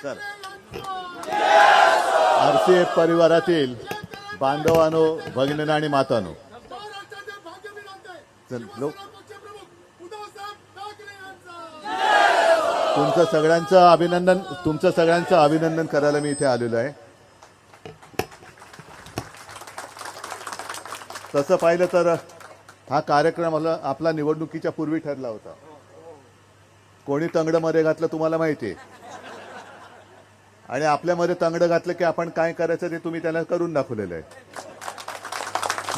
चल आरसीएफ परिवारातील बांधवांनो, भगिनींनो आणि मातांनो, चल लोक तुमचं सगळ्यांचं अभिनंदन करायला मी इथे आलेलो आहे. तसं पाहिलं तर हा कार्यक्रम आपला निवडणुकीच्या पूर्वी ठरला होता. कोणी तंगडं मध्ये घातलं तुम्हाला माहिती आहे, आणि आपल्यामध्ये तंगडं घातलं की आपण काय करायचं ते तुम्ही त्याला करून दाखवलेलं आहे.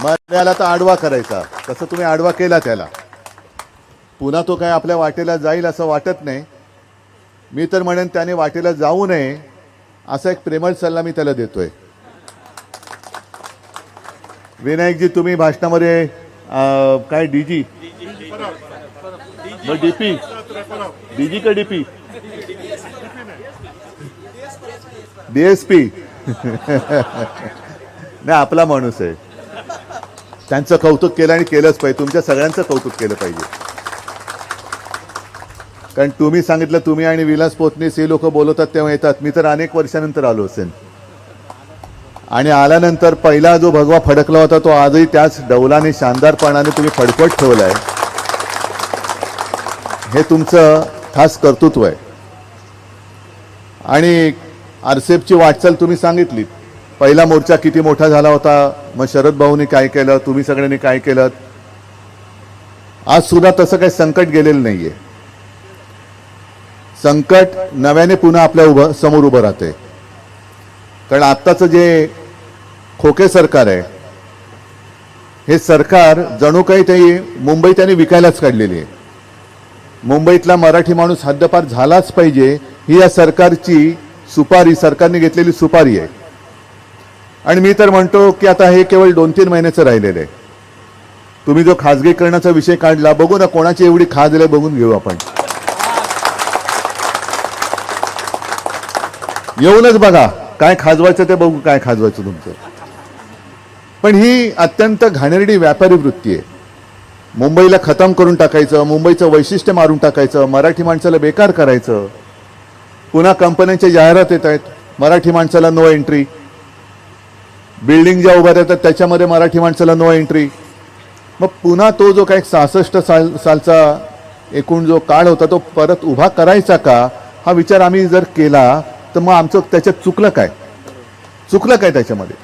मर्याला तर आडवा करायचा, तसं तुम्ही आडवा केला त्याला. पुन्हा तो काय आपल्या वाटेला जाईल असं वाटत नाही. मी तर म्हणेन त्याने वाटेला जाऊ नये असा एक प्रेमळ सल्ला मी त्याला देतोय. विनायकजी, तुम्ही भाषणामध्ये काय डीजी मग डीपी डीजी का डीपी डीएसपी नाही, आपला माणूस आहे. त्यांचं कौतुक केलं आणि केलंच पाहिजे. तुमच्या सगळ्यांचं कौतुक केलं पाहिजे. कारण तुम्ही सांगितलं, तुम्ही आणि विलास पोतनीस हे लोक बोलवतात तेव्हा येतात. मी तर अनेक वर्षानंतर आलो असेल, आणि आल्यानंतर पहिला जो भगवा फडकला होता तो आजही त्याच डौलाने शानदारपणाने तुम्ही फडकवत ठेवलाय. हे तुमचं खास कर्तृत्व आहे. आणि आरसीएफची वाटचाल तुम्ही सांगितली. पहिला मोर्चा किती मोठा झाला होता, मग शरद भाऊनी काय केलं, तुम्ही सगळ्यांनी काय केलं. आज सुद्धा तसं काही संकट गेलेलं नाहीये. संकट नव्याने पुन्हा आपल्या समोर उभं राहते. कारण आत्ताचं जे खोके सरकार आहे, हे सरकार जणू काही ते मुंबई त्यांनी विकायलाच काढलेली आहे. मुंबईतला मराठी माणूस हद्दपार झालाच पाहिजे ही या सरकारची सुपारी, सरकारने घेतलेली सुपारी आहे. आणि मी तर म्हणतो की आता हे केवळ 2-3 महिन्याचं राहिलेलं आहे. तुम्ही जो खाजगीकरणाचा विषय काढला, बघू ना कोणाची एवढी खाज आहे बघून घेऊ आपण. येऊनच बघा काय खाजवायचं ते बघू, काय खाजवायचं तुमचं. पण ही अत्यंत घाणेरडी व्यापारी वृत्ती आहे. मुंबईला खतम करून टाकायचं, मुंबईचं वैशिष्ट्य मारून टाकायचं, मराठी माणसाला बेकार करायचं. पुन्हा कंपन्यांच्या जाहिरात येत आहेत, मराठी माणसाला नो एंट्री. बिल्डिंग ज्या उभ्या राहतात त्याच्यामध्ये मराठी माणसाला नो एंट्री. मग पुन्हा तो जो काही 66 सालचा एकूण जो काळ होता तो परत उभा करायचा का, हा विचार आम्ही जर केला तर मग आमचं त्याच्यात चुकलं काय त्याच्यामध्ये.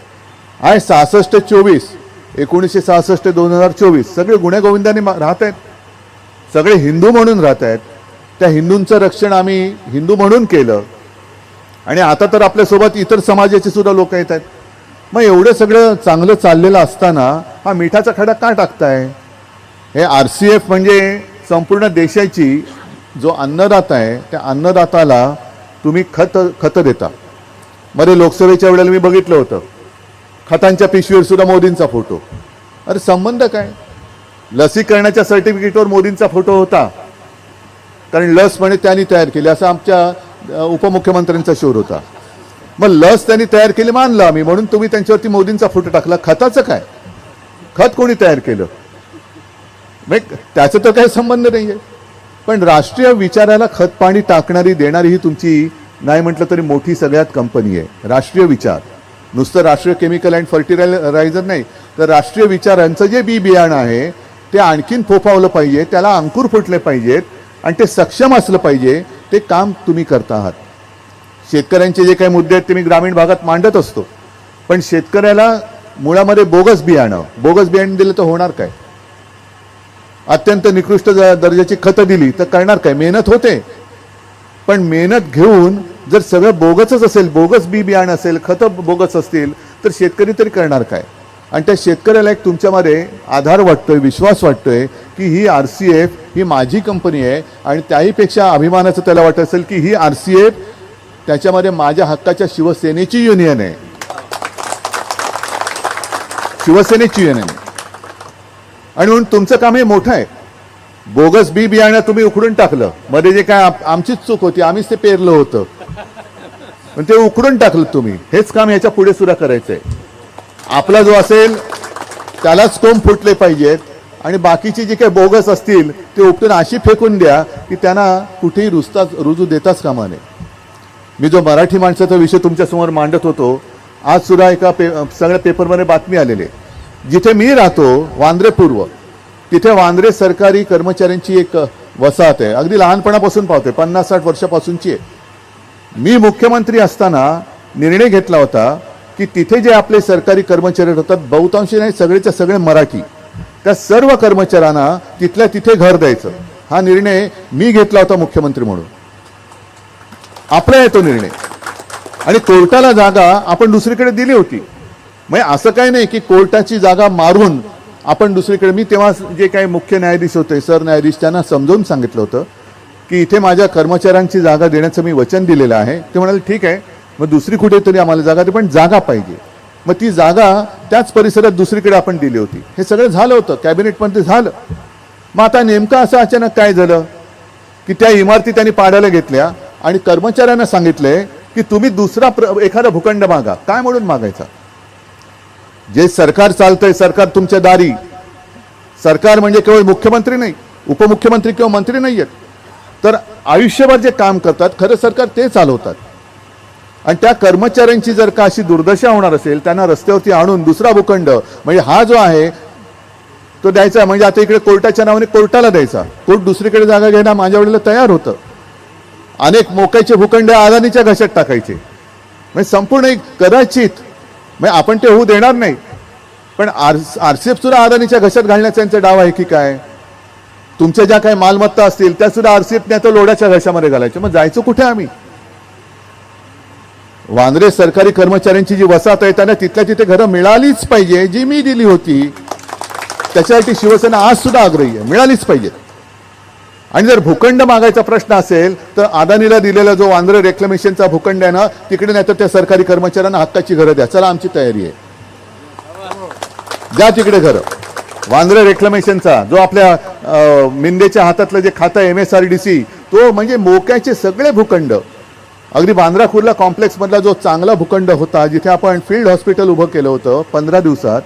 आहे 66-24, 1966 ते 2024 सगळे गुण्यागोविंदाने राहत आहेत. सगळे हिंदू म्हणून राहत आहेत. त्या हिंदूंचं रक्षण आम्ही हिंदू म्हणून केलं, आणि आता तर आपल्यासोबत इतर समाजाचे सुद्धा लोक येत आहेत. मग एवढं सगळं चांगलं चाललेलं असताना हा मिठाचा खडा का टाकताय. हे आरसीएफ म्हणजे संपूर्ण देशाची जो अन्नदाता आहे, त्या अन्नदाताला तुम्ही खत देता. मध्ये लोकसभेच्या वेळेला मी बघितलं होतं, खतांच्या पिशवीवर सुद्धा मोदींचा फोटो. अरे संबंध काय. लसीकरणाच्या सर्टिफिकेटवर मोदींचा फोटो होता, कारण लस म्हणे त्यांनी तयार केली असं आमच्या उपमुख्यमंत्र्यांचा शोर होता. मग लस त्यांनी तयार केली मानलं आम्ही, म्हणून तुम्ही त्यांच्यावरती मोदींचा फोटो टाकला. खताचं काय, खत कोणी तयार केलं, त्याचा तर काही संबंध नाहीये. पण राष्ट्रीय विचाराला खत पाणी टाकणारी देणारी ही तुमची नाही म्हटलं तरी मोठी सगळ्यात कंपनी आहे. राष्ट्रीय विचार, नुसतं राष्ट्रीय केमिकल अँड फर्टिलायझर नाही, तर राष्ट्रीय विचारांचं जे बियाणं आहे ते आणखीन फोफावलं पाहिजे, त्याला अंकुर फुटले पाहिजेत, आणि ते सक्षम असलं पाहिजे. ते काम तुम्ही करता आहात. शेतकऱ्यांचे जे काही मुद्दे आहेत ते मी ग्रामीण भागात मांडत असतो, पण शेतकऱ्याला मुळामध्ये बोगस बियाणं दिलं तर होणार काय. अत्यंत निकृष्ट दर्जाची खतं दिली तर करणार काय. मेहनत होते, पण मेहनत घेऊन जर सगळं बोगसच असेल, बोगस बियाणं असेल, खतं बोगस असतील, तर शेतकरी तरी करणार काय. आणि त्या शेतकऱ्याला एक तुमच्यामध्ये आधार वाटतोय, विश्वास वाटतोय की ही आरसीएफ ही माझी कंपनी आहे, आणि त्याहीपेक्षा अभिमानाचं त्याला वाटत असेल की ही आरसीएफ त्याच्यामध्ये माझ्या हक्काच्या शिवसेनेची युनियन आहे. आणि म्हणून तुमचं काम हे मोठं आहे. बोगस बियाणं तुम्ही उखडून टाकलं. मध्ये जे काय आमचीच चूक होती, आम्हीच ते पेरलं होतं, पण ते उखडून टाकलं तुम्ही. हेच काम याच्या पुढे सुद्धा करायचंय. आपला जो असेल त्यालाच कोंब फुटले पाहिजेत, आणि बाकीचे जे काही बोगस असतील ते उपटून अशी फेकून द्या की त्यांना कुठेही रुजू देताच कामा नये. मी जो मराठी माणसाचा विषय तुमच्यासमोर मांडत होतो, आज सुद्धा एका सगळ्या पेपरमध्ये बातमी आलेली आहे. जिथे मी राहतो वांद्रे पूर्व, तिथे वांद्रे सरकारी कर्मचाऱ्यांची एक वसाहत आहे. अगदी लहानपणापासून पाहतोय, 50-60 वर्षापासूनची आहे. मी मुख्यमंत्री असताना निर्णय घेतला होता की तिथे जे आपले सरकारी कर्मचारी होतात, बहुतांशी नाही सगळेच्या सगळे मराठी, त्या सर्व कर्मचाऱ्यांना तिथल्या तिथे घर द्यायचं. हा निर्णय मी घेतला होता मुख्यमंत्री म्हणून. आपला आहे तो निर्णय. आणि कोर्टाला जागा आपण दुसरीकडे दिली होती. म्हणजे असं काही नाही की कोर्टाची जागा मारून आपण दुसरीकडे. मी तेव्हा जे काही मुख्य न्यायाधीश होते, सरन्यायाधीश, त्यांना समजावून सांगितलं होतं की इथे माझ्या कर्मचाऱ्यांची जागा देण्याचं मी वचन दिलेलं आहे. ते म्हणाले ठीक आहे, मग दुसरी कुठेतरी आम्हाला जागा दे, पण जागा पाहिजे. मग ती जागा त्याच परिसरात दुसरीकडे आपण दिली होती. हे सगळं झालं होतं, कॅबिनेटमध्ये झालं. मग आता नेमकं असं अचानक काय झालं की त्या इमारती त्यांनी पाडायला घेतल्या आणि कर्मचाऱ्यांना सांगितले की तुम्ही दुसरा एखादा भूखंड मागा. काय म्हणून मागायचा? जे सरकार चालतंय, सरकार तुमच्या दारी. सरकार म्हणजे केवळ मुख्यमंत्री नाही, उपमुख्यमंत्री किंवा मंत्री नाही आहेत, तर आयुष्यभर जे काम करतात खरं सरकार ते चालवतात. आणि त्या कर्मचाऱ्यांची जर का अशी दुर्दशा होणार असेल, त्यांना रस्त्यावरती आणून दुसरा भूखंड म्हणजे हा जो आहे तो द्यायचा. म्हणजे आता इकडे कोर्टाच्या नावाने कोर्टाला द्यायचा, कोर्ट दुसरीकडे जागा घ्यायला माझ्या वेळेला तयार होतं. अनेक मोक्याचे भूखंड अदानीच्या घशात टाकायचे. म्हणजे संपूर्ण एक कदाचित म्हणजे आपण ते होऊ देणार नाही, पण आरसीएफ सुद्धा अदानीच्या घशात घालण्याचा त्यांचा डाव आहे की काय? तुमच्या ज्या काही मालमत्ता असतील त्या सुद्धा आरसीएफने आता लोडाच्या घशामध्ये घालायच्या. मग जायचं कुठे आम्ही? वांद्रे सरकारी कर्मचाऱ्यांची जी वसाहत आहे त्यांना तिथल्या तिथे घरं मिळालीच पाहिजे, जी मी दिली होती. त्याच्यासाठी शिवसेना आज सुद्धा आग्रही आहे, मिळालीच पाहिजे. आणि जर भूखंड मागायचा प्रश्न असेल तर अदानीला दिलेला जो वांद्रे रेक्लेमेशनचा भूखंड आहे ना, तिकडे नाही तर त्या सरकारी कर्मचाऱ्यांना हक्काची घरं द्या. चला, आमची तयारी आहे, द्या तिकडे घरं. वांद्रे रेक्लेमेशनचा जो आपल्या मिंदेच्या हातातलं जे खातं MSRDC, तो म्हणजे मोक्याचे सगळे भूखंड. अगदी बांद्रा कुर्ला कॉम्प्लेक्स मधला जो चांगला भूखंड होता, जिथे आपण फील्ड हॉस्पिटल उभं केलं होतं 15 दिवसात,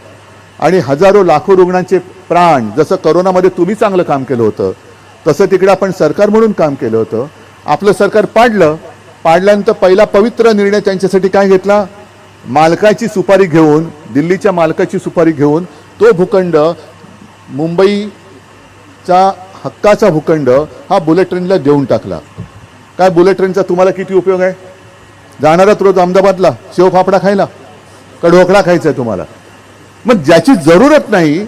आणि हजारो लाखो रुग्णांचे प्राण, जसं करोनामध्ये तुम्ही चांगलं काम केलं होतं तसं तिकडे आपण सरकार म्हणून काम केलं होतं. आपलं सरकार पाडल्यानंतर पहिला पवित्र निर्णय त्यांच्यासाठी काय घेतला? मालकाची सुपारी घेऊन, दिल्लीच्या मालकाची सुपारी घेऊन तो भूखंड, मुंबईचा हक्काचा भूखंड हा बुलेट ट्रेनला देऊन टाकला. काय बुलेट ट्रेनचा तुम्हाला किती उपयोग आहे? जाणारात रोज अहमदाबादला शेवफाफडा खायला का ढोकळा खायचा आहे तुम्हाला? मग ज्याची जरूरत नाही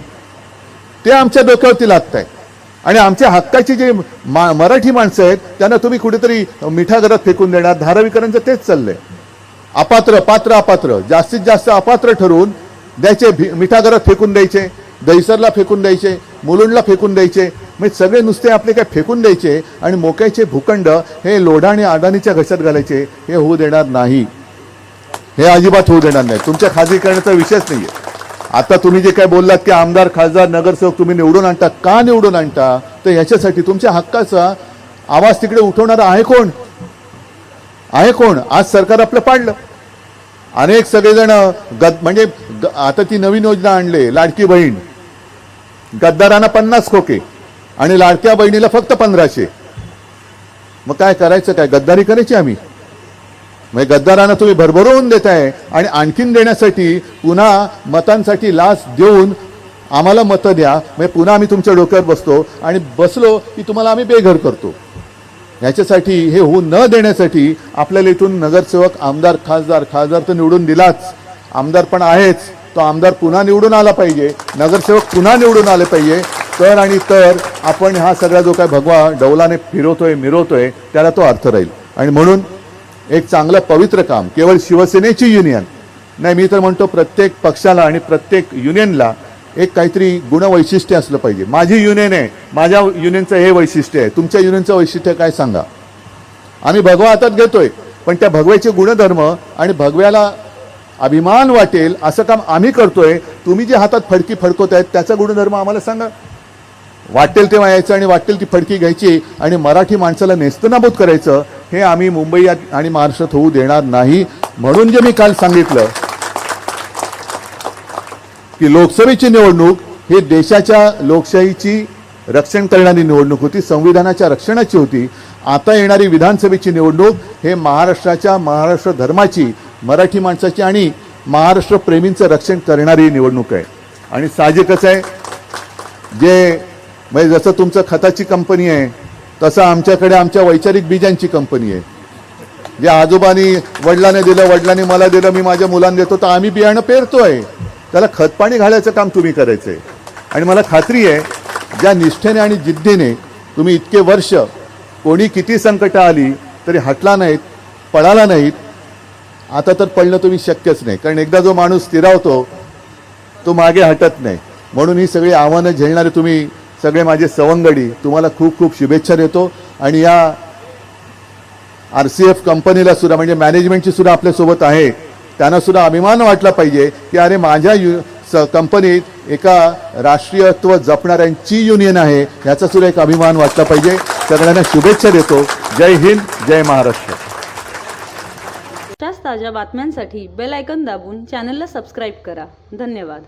ते आमच्या डोक्यावरती लागत आहे. आणि आमच्या हक्काची जे मराठी माणसं आहेत त्यांना तुम्ही कुठेतरी मिठागरात फेकून देणार. धारावीकरांचं तेच चाललंय. अपात्र, पात्र, अपात्र, जास्तीत जास्त अपात्र ठरवून द्यायचे, मिठागरात फेकून द्यायचे, दहिसरला फेकून द्यायचे, मुलुंडला फेकून द्यायचे. म्हणजे सगळे नुसते आपले काय फेकून द्यायचे आणि मोक्याचे भूखंड हे लोढा आणि अदानीच्या घशात घालायचे. हे होऊ देणार नाही, हे अजिबात होऊ देणार नाही. तुमच्या खाजगीकरणाचा विषयच नाहीये. आता तुम्ही जे काय बोललात की आमदार, खासदार, नगरसेवक तुम्ही निवडून आणता, का निवडून आणता? तर ह्याच्यासाठी तुमच्या हक्काचा आवाज तिकडे उठवणारा आहे कोण? आहे कोण? आज सरकार आपलं पाडलं. अनेक सगळेजण म्हणजे आता ती नवीन योजना आणली, लाडकी बहीण. गद्दारांना 50 खोके आणि लाडक्या बहिणीला फक्त 1500. मग काय करायचं? काय गद्दारी करायची आम्ही? म्हणजे गद्दारांना तुम्ही भरभरून देताय आणि आणखीन देण्यासाठी पुन्हा मतांसाठी लाच देऊन आम्हाला मतं द्या. म्हणजे पुन्हा आम्ही तुमच्या डोक्यावर बसतो आणि बसलो की तुम्हाला आम्ही बेघर करतो. ह्याच्यासाठी, हे होऊ न देण्यासाठी आपल्याला इथून नगरसेवक, आमदार, खासदार तर निवडून दिलाच, आमदार पण आहेच, तो आमदार पुन्हा निवडून आला पाहिजे, नगरसेवक पुन्हा निवडून आले पाहिजे. तर आपण हा सगळा जो काय भगवा डौलाने फिरवतोय, मिरवतोय, त्याला तो अर्थ राहील. आणि म्हणून एक चांगलं पवित्र काम, केवळ शिवसेनेची युनियन नाही, मी तर म्हणतो प्रत्येक पक्षाला आणि प्रत्येक युनियनला एक काहीतरी गुणवैशिष्ट्य असलं पाहिजे. माझी युनियन आहे, माझ्या युनियनचं हे वैशिष्ट्य आहे, तुमच्या युनियनचं वैशिष्ट्य काय सांगा? आम्ही भगवा हातात घेतोय, पण त्या भगव्याचे गुणधर्म आणि भगव्याला अभिमान वाटेल असं काम आम्ही करतोय. तुम्ही जे हातात फडकी फडकवतायत त्याचा गुणधर्म आम्हाला सांगा. वाटेल तेव्हा यायचं आणि वाटेल ती फडकी घ्यायची आणि मराठी माणसाला नेस्तनाबूत करायचं, हे आम्ही मुंबई आणि महाराष्ट्रात होऊ देणार नाही. म्हणून जे मी काल सांगितलं की लोकसभेची निवडणूक ही देशाच्या लोकशाहीची रक्षण करणारी निवडणूक होती, संविधानाच्या रक्षणाची होती. आता येणारी विधानसभेची निवडणूक हे महाराष्ट्र धर्माची, मराठी माणसाची आणि महाराष्ट्र प्रेमींचं रक्षण करणारी निवडणूक आहे. आणि साहजिकच आहे, जे म्हणजे जसं तुमचं खताची कंपनी आहे तसं आमच्याकडे आमच्या वैचारिक बीजांची कंपनी आहे. जे आजोबांनी वडिलांनी दिलं, वडिलांनी मला दिलं, मी माझ्या मुलांना देतो, तर आम्ही बियाणं पेरतोय, त्याला खतपाणी घालायचं काम तुम्ही करायचंय. आणि मला खात्री आहे, ज्या निष्ठेने आणि जिद्दीने तुम्ही इतके वर्ष कोणी किती संकट आली तरी हटला नाहीत, पळाला नाहीत. आता तर पळणं तुम्ही शक्यच नाही, कारण एकदा जो माणूस स्थिरावतो तो मागे हटत नाही. म्हणून ही सगळी आव्हानं झेलणारे तुम्ही सगळे माझे सवंगडी, तुम्हाला खूप खूप शुभेच्छा देतो. आणि या RCF कंपनीला सुद्धा, म्हणजे मॅनेजमेंटची सुद्धा आपल्यासोबत आहे, त्यांना सुद्धा अभिमान वाटला पाहिजे की अरे माझ्या कंपनीत एका राष्ट्रीयत्व जपणाऱ्यांची युनियन आहे, याचा सुद्धा एक अभिमान वाटला पाहिजे. सगळ्यांना शुभेच्छा देतो. जय हिंद, जय महाराष्ट्र. अशाच ताज्या बातम्यांसाठी बेल आयकॉन दाबून चॅनलला सबस्क्राईब करा. धन्यवाद.